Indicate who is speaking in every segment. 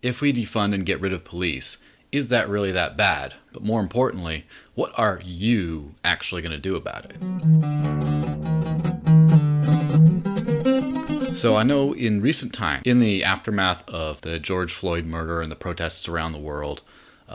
Speaker 1: if we defund and get rid of police, is that really that bad? But more importantly, what are you actually going to do about it? So I know in recent time, in the aftermath of the George Floyd murder and the protests around the world,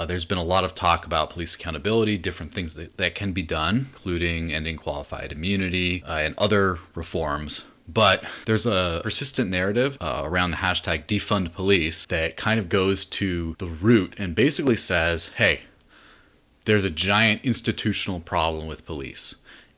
Speaker 1: there's been a lot of talk about police accountability, different things that can be done, including ending qualified immunity and other reforms. But there's a persistent narrative around the hashtag defund police that kind of goes to the root and basically says, hey, there's a giant institutional problem with police,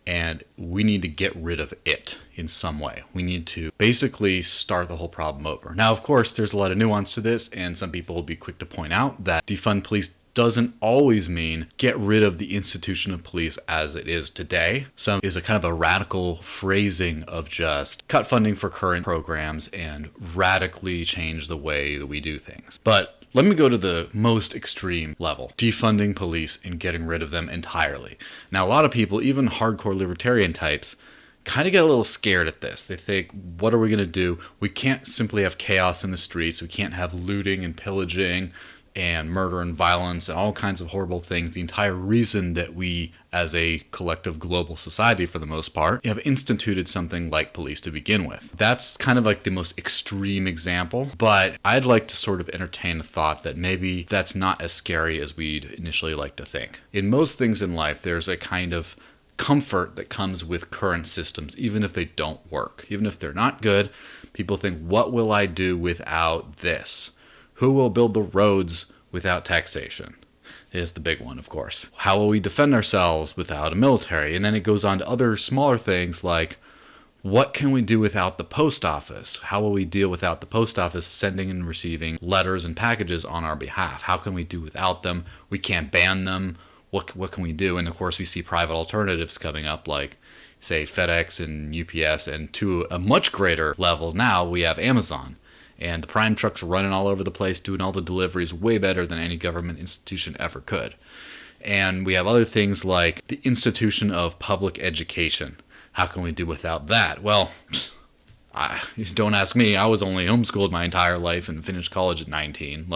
Speaker 1: and we need to get rid of it in some way. We need to basically start the whole problem over. Now, of course, there's a lot of nuance to this, and some people will be quick to point out that defund police doesn't always mean get rid of the institution of police as it is today. Some is a kind of a radical phrasing of just cut funding for current programs and radically change the way that we do things. But let me go to the most extreme level, defunding police and getting rid of them entirely. Now, a lot of people, even hardcore libertarian types, kind of get a little scared at this. They think, what are we going to do? We can't simply have chaos in the streets. We can't have looting and pillaging and murder and violence and all kinds of horrible things. The entire reason that we, as a collective global society for the most part, have instituted something like police to begin with. That's kind of like the most extreme example, but I'd like to sort of entertain the thought that maybe that's not as scary as we'd initially like to think. In most things in life, there's a kind of comfort that comes with current systems, even if they don't work. Even if they're not good, people think, what will I do without this? Who will build the roads without taxation? Is the big one, of course. How will we defend ourselves without a military? And then it goes on to other smaller things like, what can we do without the post office? How will we deal without the post office sending and receiving letters and packages on our behalf? How can we do without them? We can't ban them. What can we do? And of course, we see private alternatives coming up like, say, FedEx and UPS. And to a much greater level now, we have Amazon. And the Prime trucks are running all over the place, doing all the deliveries way better than any government institution ever could. And we have other things like the institution of public education. How can we do without that? Well, don't ask me. I was only homeschooled my entire life and finished college at 19.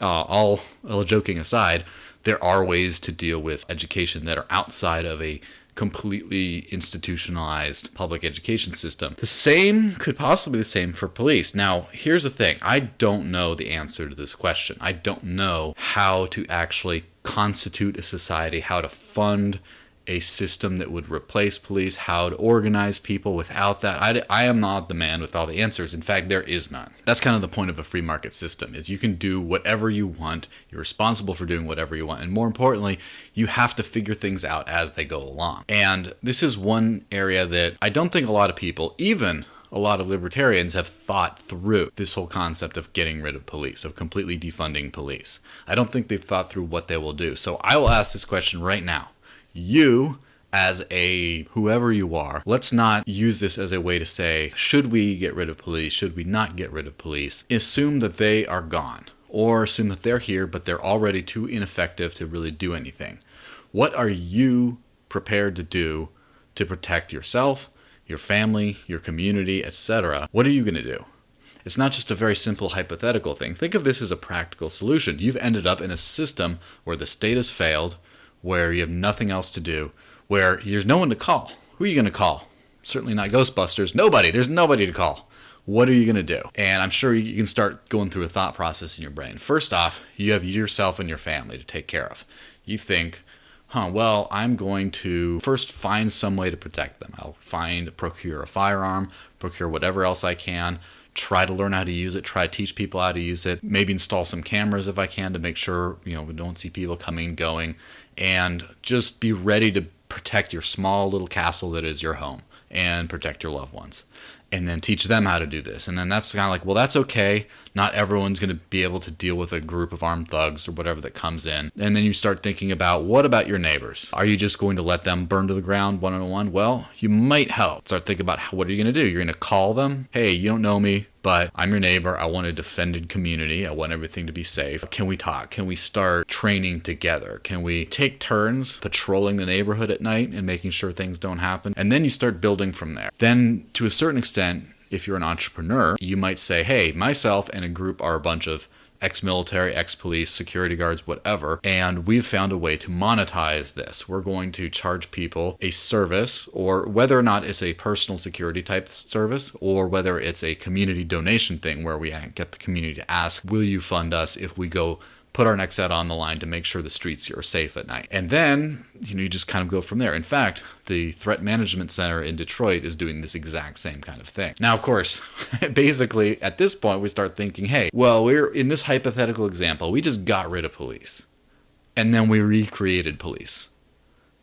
Speaker 1: All joking aside, there are ways to deal with education that are outside of a completely institutionalized public education system. The same could possibly be the same for police. Now, here's the thing. I don't know the answer to this question. I don't know how to actually constitute a society, how to fund a system that would replace police, how to organize people without that. I am not the man with all the answers. In fact, there is none. That's kind of the point of a free market system, is you can do whatever you want. You're responsible for doing whatever you want. And more importantly, you have to figure things out as they go along. And this is one area that I don't think a lot of people, even a lot of libertarians, have thought through this whole concept of getting rid of police, of completely defunding police. I don't think they've thought through what they will do. So I will ask this question right now. You, as a whoever you are, let's not use this as a way to say, should we get rid of police? Should we not get rid of police? Assume that they are gone, or assume that they're here, but they're already too ineffective to really do anything. What are you prepared to do to protect yourself, your family, your community, etc.? What are you going to do? It's not just a very simple hypothetical thing. Think of this as a practical solution. You've ended up in a system where the state has failed, where you have nothing else to do, where there's no one to call. Who are you going to call? Certainly not Ghostbusters. Nobody. There's nobody to call. What are you going to do? And I'm sure you can start going through a thought process in your brain. First off, you have yourself and your family to take care of. You think, well, I'm going to first find some way to protect them. I'll procure a firearm, procure whatever else I can, try to learn how to use it, try to teach people how to use it, maybe install some cameras if I can to make sure, we don't see people coming and going, and just be ready to protect your small little castle that is your home and protect your loved ones. And then teach them how to do this. And then that's kind of like, well, that's okay. Not everyone's going to be able to deal with a group of armed thugs or whatever that comes in. And then you start thinking about, what about your neighbors? Are you just going to let them burn to the ground one-on-one? Well, you might help. Start thinking about what are you going to do? You're going to call them. Hey, you don't know me, but I'm your neighbor. I want a defended community. I want everything to be safe. Can we talk? Can we start training together? Can we take turns patrolling the neighborhood at night and making sure things don't happen? And then you start building from there. Then, to a certain extent, if you're an entrepreneur, you might say, hey, myself and a group are a bunch of ex-military, ex-police, security guards, whatever, and we've found a way to monetize this. We're going to charge people a service, or whether or not it's a personal security type service, or whether it's a community donation thing where we get the community to ask, will you fund us if we go put our necks out on the line to make sure the streets are safe at night? And then, you just kind of go from there. In fact, the Threat Management Center in Detroit is doing this exact same kind of thing. Now, of course, basically, at this point, we start thinking, hey, well, we're in this hypothetical example, we just got rid of police. And then we recreated police.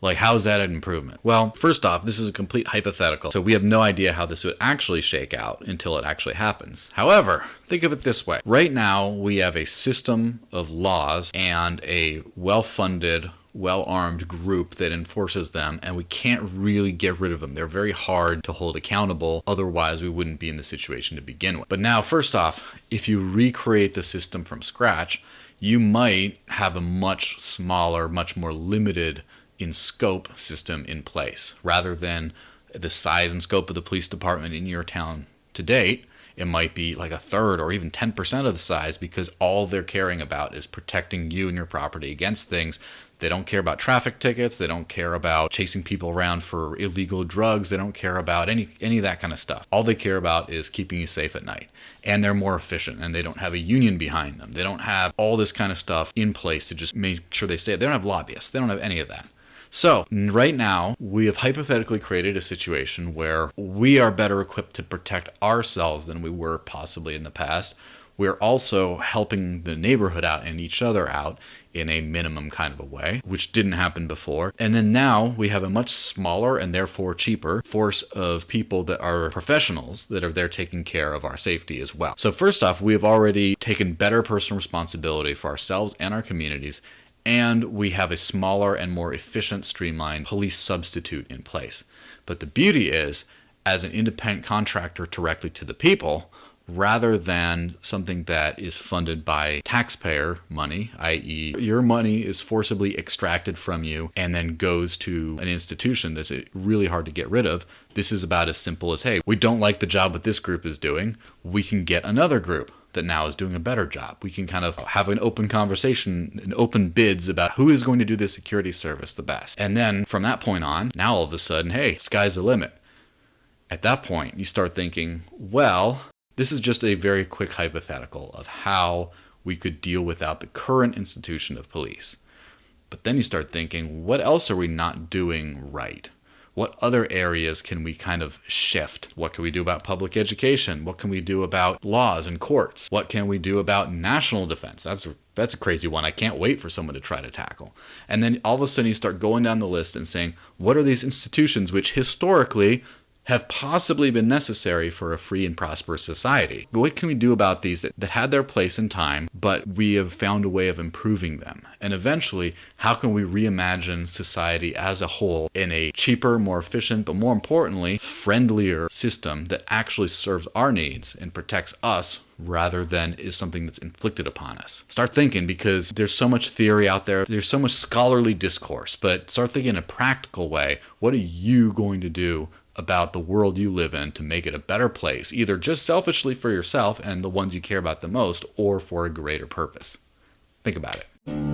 Speaker 1: Like, how is that an improvement? Well, first off, this is a complete hypothetical, so we have no idea how this would actually shake out until it actually happens. However, think of it this way. Right now, we have a system of laws and a well-funded, well-armed group that enforces them, and we can't really get rid of them. They're very hard to hold accountable, otherwise we wouldn't be in the situation to begin with. But now, first off, if you recreate the system from scratch, you might have a much smaller, much more limited in scope system in place. Rather than the size and scope of the police department in your town to date, it might be like a third or even 10% of the size, because all they're caring about is protecting you and your property against things. They don't care about traffic tickets. They don't care about chasing people around for illegal drugs. They don't care about any of that kind of stuff. All they care about is keeping you safe at night. And they're more efficient, and they don't have a union behind them. They don't have all this kind of stuff in place to just make sure they stay. They don't have lobbyists. They don't have any of that. So right now, we have hypothetically created a situation where we are better equipped to protect ourselves than we were possibly in the past. We're also helping the neighborhood out and each other out in a minimum kind of a way, which didn't happen before. And then now we have a much smaller and therefore cheaper force of people that are professionals that are there taking care of our safety as well. So first off, we have already taken better personal responsibility for ourselves and our communities, and we have a smaller and more efficient, streamlined police substitute in place. But the beauty is, as an independent contractor directly to the people, rather than something that is funded by taxpayer money, i.e. your money is forcibly extracted from you and then goes to an institution that's really hard to get rid of, this is about as simple as, hey, we don't like the job that this group is doing, we can get another group that now is doing a better job. We can kind of have an open conversation and open bids about who is going to do the security service the best. And then from that point on, now all of a sudden, hey, sky's the limit. At that point, you start thinking, well, this is just a very quick hypothetical of how we could deal without the current institution of police. But then you start thinking, what else are we not doing right? What other areas can we kind of shift? What can we do about public education? What can we do about laws and courts? What can we do about national defense? That's a crazy one. I can't wait for someone to try to tackle. And then all of a sudden you start going down the list and saying, what are these institutions which historically have possibly been necessary for a free and prosperous society? But what can we do about these that had their place in time, but we have found a way of improving them? And eventually, how can we reimagine society as a whole in a cheaper, more efficient, but more importantly, friendlier system that actually serves our needs and protects us rather than is something that's inflicted upon us? Start thinking, because there's so much theory out there. There's so much scholarly discourse, but start thinking in a practical way. What are you going to do about the world you live in to make it a better place, either just selfishly for yourself and the ones you care about the most, or for a greater purpose? Think about it.